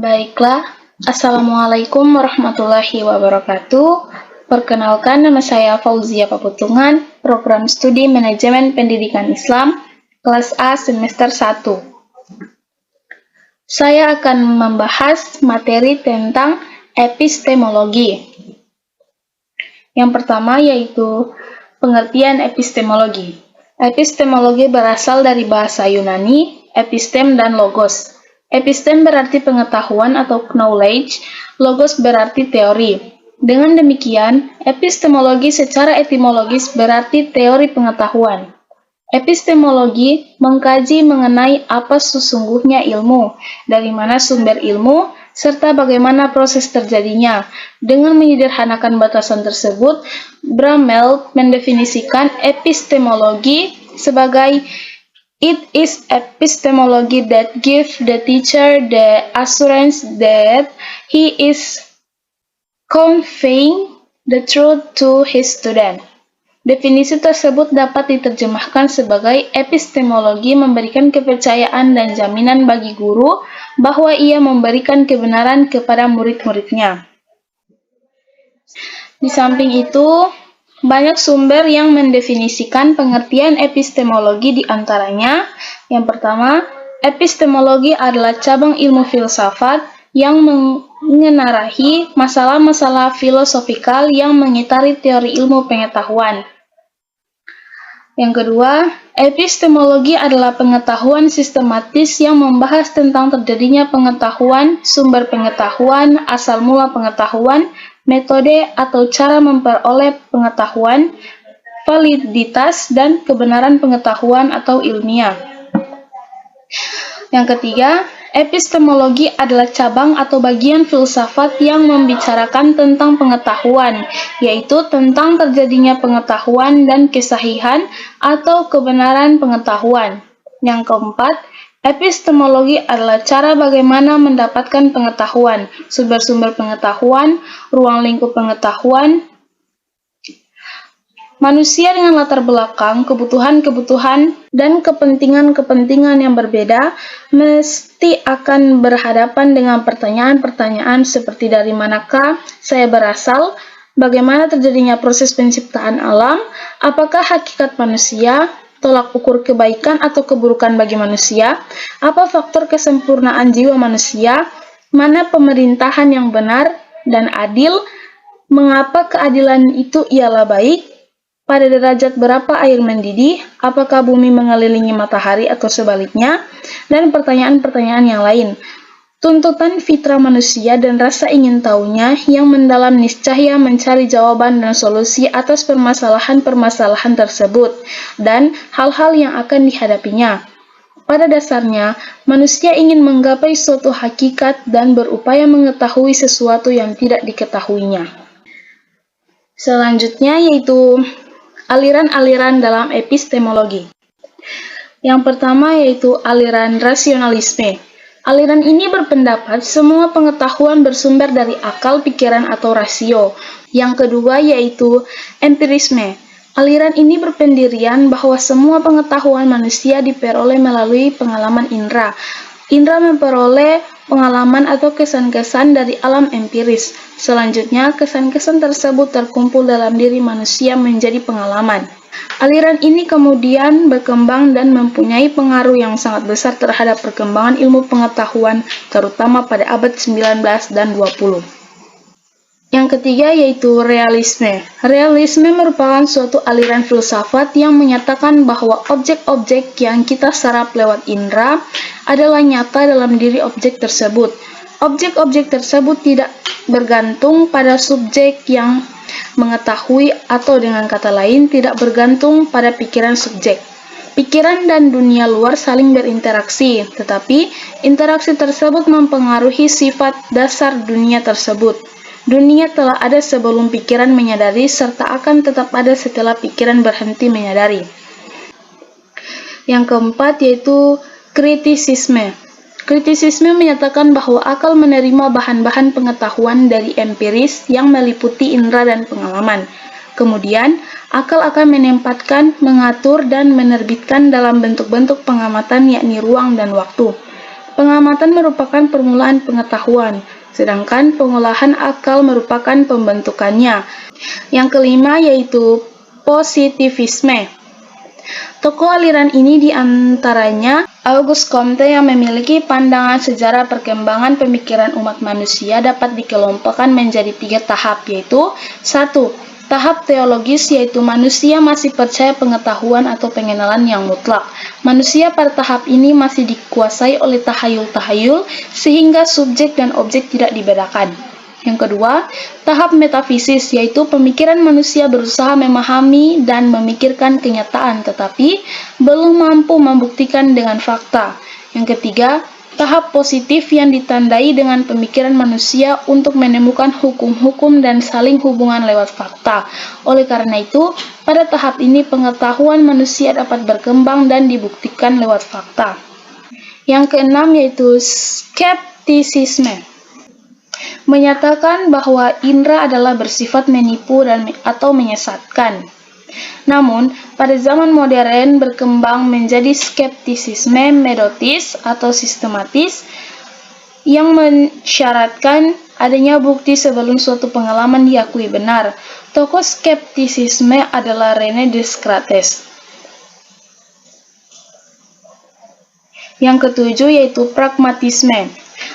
Baiklah, Assalamualaikum warahmatullahi wabarakatuh. Perkenalkan, nama saya Fauzia Paputungan, Program Studi Manajemen Pendidikan Islam, kelas A semester 1. Saya akan membahas materi tentang epistemologi. Yang pertama yaitu pengertian epistemologi. Epistemologi berasal dari bahasa Yunani, epistem dan logos. Epistem berarti pengetahuan atau knowledge, logos berarti teori. Dengan demikian, epistemologi secara etimologis berarti teori pengetahuan. Epistemologi mengkaji mengenai apa sesungguhnya ilmu, dari mana sumber ilmu, serta bagaimana proses terjadinya. Dengan menyederhanakan batasan tersebut, Bramel mendefinisikan epistemologi sebagai it is epistemology that gives the teacher the assurance that he is conveying the truth to his student. Definisi tersebut dapat diterjemahkan sebagai epistemologi memberikan kepercayaan dan jaminan bagi guru bahwa ia memberikan kebenaran kepada murid-muridnya. Di samping itu, banyak sumber yang mendefinisikan pengertian epistemologi di antaranya. Yang pertama, epistemologi adalah cabang ilmu filsafat yang mengenarahi masalah-masalah filosofikal yang mengitari teori ilmu pengetahuan. Yang kedua, epistemologi adalah pengetahuan sistematis yang membahas tentang terjadinya pengetahuan, sumber pengetahuan, asal mula pengetahuan, metode atau cara memperoleh pengetahuan, validitas, dan kebenaran pengetahuan atau ilmiah. Yang ketiga, epistemologi adalah cabang atau bagian filsafat yang membicarakan tentang pengetahuan, yaitu tentang terjadinya pengetahuan dan kesahihan atau kebenaran pengetahuan. Yang keempat, epistemologi adalah cara bagaimana mendapatkan pengetahuan, sumber-sumber pengetahuan, ruang lingkup pengetahuan, manusia dengan latar belakang, kebutuhan-kebutuhan, dan kepentingan-kepentingan yang berbeda mesti akan berhadapan dengan pertanyaan-pertanyaan seperti dari manakah saya berasal, bagaimana terjadinya proses penciptaan alam, apakah hakikat manusia, tolak ukur kebaikan atau keburukan bagi manusia, apa faktor kesempurnaan jiwa manusia, mana pemerintahan yang benar dan adil, mengapa keadilan itu ialah baik, pada derajat berapa air mendidih, apakah bumi mengelilingi matahari atau sebaliknya, dan pertanyaan-pertanyaan yang lain. Tuntutan fitrah manusia dan rasa ingin tahunya yang mendalam niscaya mencari jawaban dan solusi atas permasalahan-permasalahan tersebut dan hal-hal yang akan dihadapinya. Pada dasarnya, manusia ingin menggapai suatu hakikat dan berupaya mengetahui sesuatu yang tidak diketahuinya. Selanjutnya yaitu aliran-aliran dalam epistemologi. Yang pertama yaitu aliran rasionalisme. Aliran ini berpendapat semua pengetahuan bersumber dari akal, pikiran, atau rasio. Yang kedua yaitu empirisme. Aliran ini berpendirian bahwa semua pengetahuan manusia diperoleh melalui pengalaman indera. Indera memperoleh pengalaman atau kesan-kesan dari alam empiris. Selanjutnya, kesan-kesan tersebut terkumpul dalam diri manusia menjadi pengalaman. Aliran ini kemudian berkembang dan mempunyai pengaruh yang sangat besar terhadap perkembangan ilmu pengetahuan, terutama pada abad 19 dan 20. Yang ketiga yaitu realisme. Realisme merupakan suatu aliran filsafat yang menyatakan bahwa objek-objek yang kita serap lewat indera adalah nyata dalam diri objek tersebut. Objek-objek tersebut tidak bergantung pada subjek yang mengetahui, atau dengan kata lain tidak bergantung pada pikiran subjek. Pikiran dan dunia luar saling berinteraksi, tetapi interaksi tersebut mempengaruhi sifat dasar dunia tersebut. Dunia telah ada sebelum pikiran menyadari, serta akan tetap ada setelah pikiran berhenti menyadari. Yang keempat yaitu kritisisme. Kritisisme menyatakan bahwa akal menerima bahan-bahan pengetahuan dari empiris yang meliputi indera dan pengalaman. Kemudian, akal akan menempatkan, mengatur, dan menerbitkan dalam bentuk-bentuk pengamatan yakni ruang dan waktu. Pengamatan merupakan permulaan pengetahuan, sedangkan pengolahan akal merupakan pembentukannya. Yang kelima yaitu positivisme. Tokoh aliran ini diantaranya Auguste Comte yang memiliki pandangan sejarah perkembangan pemikiran umat manusia dapat dikelompokkan menjadi 3 tahap, yaitu 1. Tahap teologis, yaitu manusia masih percaya pengetahuan atau pengenalan yang mutlak. Manusia pada tahap ini masih dikuasai oleh tahayul-tahayul sehingga subjek dan objek tidak dibedakan. Yang kedua, tahap metafisis, yaitu pemikiran manusia berusaha memahami dan memikirkan kenyataan, tetapi belum mampu membuktikan dengan fakta. Yang ketiga, tahap positif yang ditandai dengan pemikiran manusia untuk menemukan hukum-hukum dan saling hubungan lewat fakta. Oleh karena itu, pada tahap ini pengetahuan manusia dapat berkembang dan dibuktikan lewat fakta. Yang keenam yaitu skeptisisme. Menyatakan bahwa indera adalah bersifat menipu atau menyesatkan. Namun, pada zaman modern berkembang menjadi skeptisisme metodis atau sistematis yang mensyaratkan adanya bukti sebelum suatu pengalaman diakui benar. Tokoh skeptisisme adalah René Descartes. Yang ketujuh yaitu pragmatisme.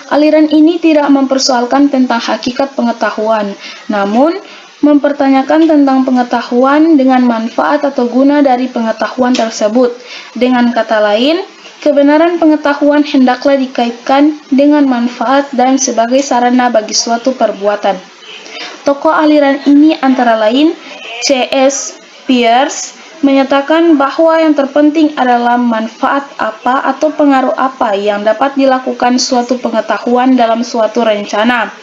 Aliran ini tidak mempersoalkan tentang hakikat pengetahuan, namun mempertanyakan tentang pengetahuan dengan manfaat atau guna dari pengetahuan tersebut. Dengan kata lain, kebenaran pengetahuan hendaklah dikaitkan dengan manfaat dan sebagai sarana bagi suatu perbuatan. Tokoh aliran ini antara lain C.S. Peirce menyatakan bahwa yang terpenting adalah manfaat apa atau pengaruh apa yang dapat dilakukan suatu pengetahuan dalam suatu rencana.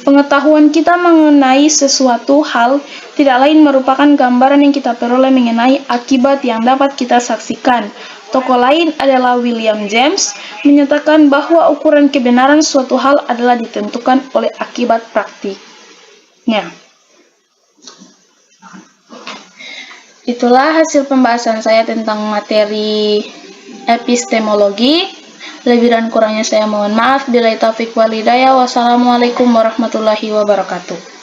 Pengetahuan kita mengenai sesuatu hal tidak lain merupakan gambaran yang kita peroleh mengenai akibat yang dapat kita saksikan. Tokoh lain adalah William James, menyatakan bahwa ukuran kebenaran suatu hal adalah ditentukan oleh akibat praktiknya. Itulah hasil pembahasan saya tentang materi epistemologi. Lebih dan kurangnya saya mohon maaf. Billahi taufiq wal hidayah. Wassalamualaikum warahmatullahi wabarakatuh.